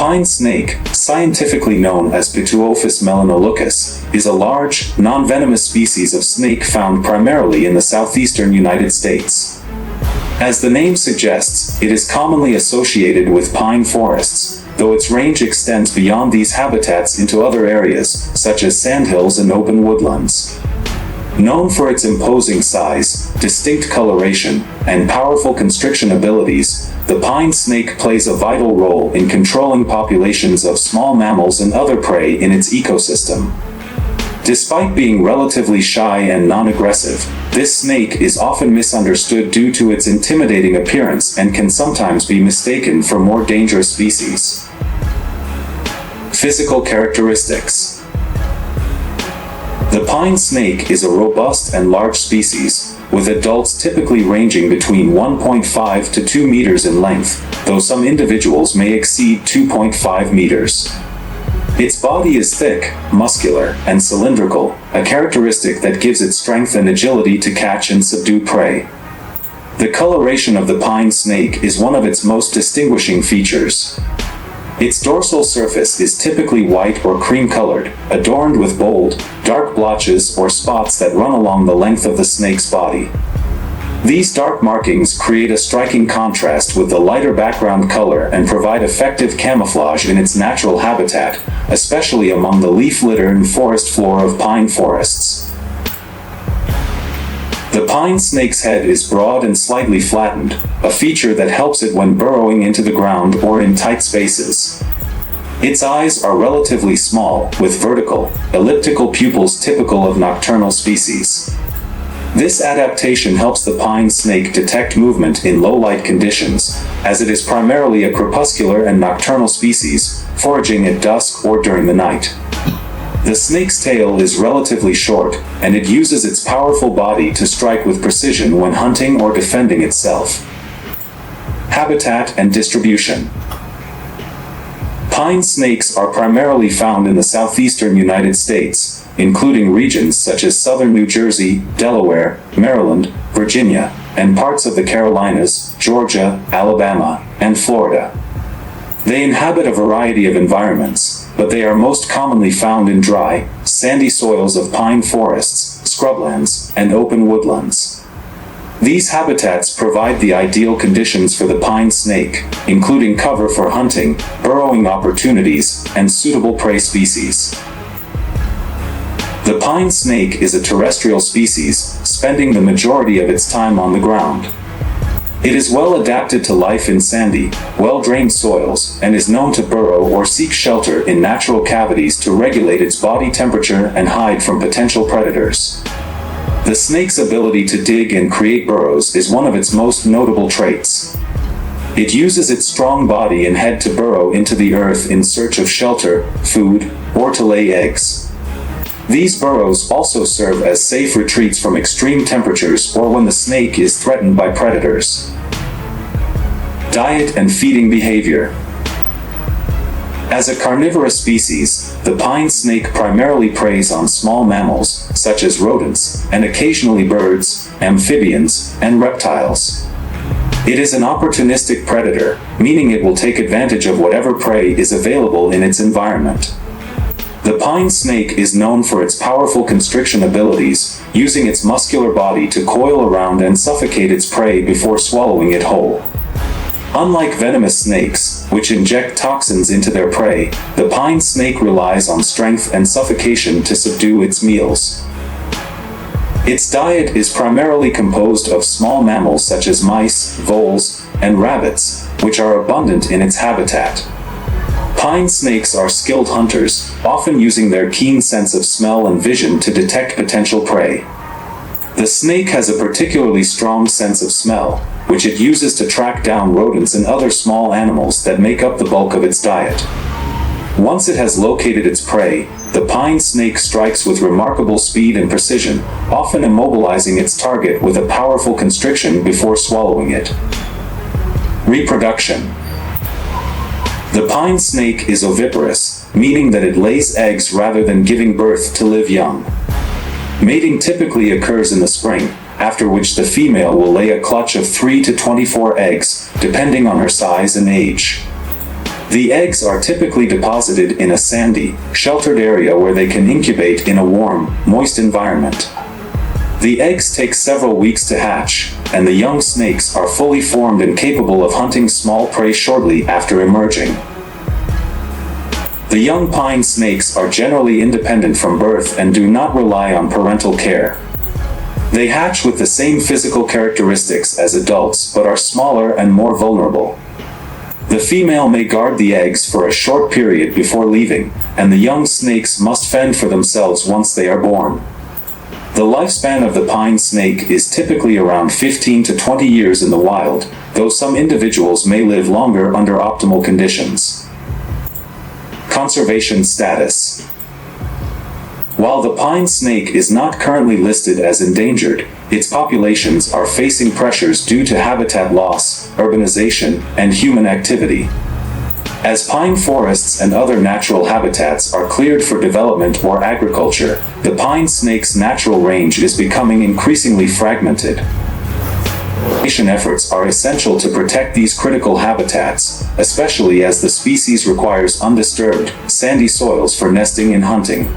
pine snake, scientifically known as Pituophis melanoleucus, is a large, non-venomous species of snake found primarily in the southeastern United States. As the name suggests, it is commonly associated with pine forests, though its range extends beyond these habitats into other areas, such as sandhills and open woodlands. Known for its imposing size, distinct coloration, and powerful constriction abilities, the pine snake plays a vital role in controlling populations of small mammals and other prey in its ecosystem. Despite being relatively shy and non-aggressive, this snake is often misunderstood due to its intimidating appearance and can sometimes be mistaken for more dangerous species. Physical characteristics. The pine snake is a robust and large species, with adults typically ranging between 1.5 to 2 meters in length, though some individuals may exceed 2.5 meters. Its body is thick, muscular, and cylindrical, a characteristic that gives it strength and agility to catch and subdue prey. The coloration of the pine snake is one of its most distinguishing features. Its dorsal surface is typically white or cream-colored, adorned with bold, dark blotches or spots that run along the length of the snake's body. These dark markings create a striking contrast with the lighter background color and provide effective camouflage in its natural habitat, especially among the leaf litter and forest floor of pine forests. The pine snake's head is broad and slightly flattened, a feature that helps it when burrowing into the ground or in tight spaces. Its eyes are relatively small, with vertical, elliptical pupils typical of nocturnal species. This adaptation helps the pine snake detect movement in low-light conditions, as it is primarily a crepuscular and nocturnal species, foraging at dusk or during the night. The snake's tail is relatively short, and it uses its powerful body to strike with precision when hunting or defending itself. Habitat and distribution. Pine snakes are primarily found in the southeastern United States, including regions such as southern New Jersey, Delaware, Maryland, Virginia, and parts of the Carolinas, Georgia, Alabama, and Florida. They inhabit a variety of environments, but they are most commonly found in dry, sandy soils of pine forests, scrublands, and open woodlands. These habitats provide the ideal conditions for the pine snake, including cover for hunting, burrowing opportunities, and suitable prey species. The pine snake is a terrestrial species, spending the majority of its time on the ground. It is well adapted to life in sandy, well-drained soils, and is known to burrow or seek shelter in natural cavities to regulate its body temperature and hide from potential predators. The snake's ability to dig and create burrows is one of its most notable traits. It uses its strong body and head to burrow into the earth in search of shelter, food, or to lay eggs. These burrows also serve as safe retreats from extreme temperatures or when the snake is threatened by predators. Diet and feeding behavior. As a carnivorous species, the pine snake primarily preys on small mammals, such as rodents, and occasionally birds, amphibians, and reptiles. It is an opportunistic predator, meaning it will take advantage of whatever prey is available in its environment. The pine snake is known for its powerful constriction abilities, using its muscular body to coil around and suffocate its prey before swallowing it whole. Unlike venomous snakes, which inject toxins into their prey, the pine snake relies on strength and suffocation to subdue its meals. Its diet is primarily composed of small mammals such as mice, voles, and rabbits, which are abundant in its habitat. Pine snakes are skilled hunters, often using their keen sense of smell and vision to detect potential prey. The snake has a particularly strong sense of smell, which it uses to track down rodents and other small animals that make up the bulk of its diet. Once it has located its prey, the pine snake strikes with remarkable speed and precision, often immobilizing its target with a powerful constriction before swallowing it. Reproduction. The pine snake is oviparous, meaning that it lays eggs rather than giving birth to live young. Mating typically occurs in the spring, after which the female will lay a clutch of 3 to 24 eggs, depending on her size and age. The eggs are typically deposited in a sandy, sheltered area where they can incubate in a warm, moist environment. The eggs take several weeks to hatch, and the young snakes are fully formed and capable of hunting small prey shortly after emerging. The young pine snakes are generally independent from birth and do not rely on parental care. They hatch with the same physical characteristics as adults but are smaller and more vulnerable. The female may guard the eggs for a short period before leaving, and the young snakes must fend for themselves once they are born. The lifespan of the pine snake is typically around 15 to 20 years in the wild, though some individuals may live longer under optimal conditions. Conservation status. While the pine snake is not currently listed as endangered, its populations are facing pressures due to habitat loss, urbanization, and human activity. As pine forests and other natural habitats are cleared for development or agriculture, the pine snake's natural range is becoming increasingly fragmented. Conservation efforts are essential to protect these critical habitats, especially as the species requires undisturbed, sandy soils for nesting and hunting.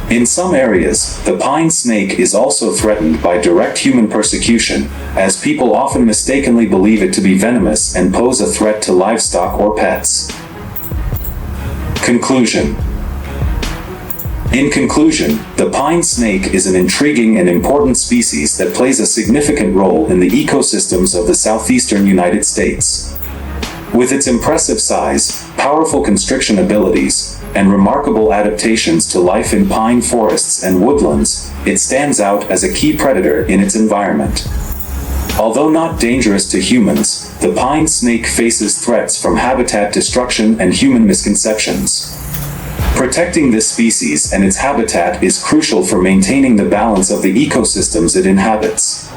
In some areas, the pine snake is also threatened by direct human persecution, as people often mistakenly believe it to be venomous and pose a threat to livestock or pets. Conclusion. In conclusion, the pine snake is an intriguing and important species that plays a significant role in the ecosystems of the southeastern United States. With its impressive size, powerful constriction abilities, and remarkable adaptations to life in pine forests and woodlands, it stands out as a key predator in its environment. Although not dangerous to humans, the pine snake faces threats from habitat destruction and human misconceptions. Protecting this species and its habitat is crucial for maintaining the balance of the ecosystems it inhabits.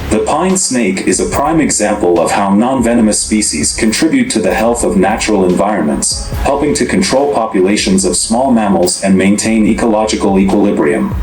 The pine snake is a prime example of how non-venomous species contribute to the health of natural environments, helping to control populations of small mammals and maintain ecological equilibrium.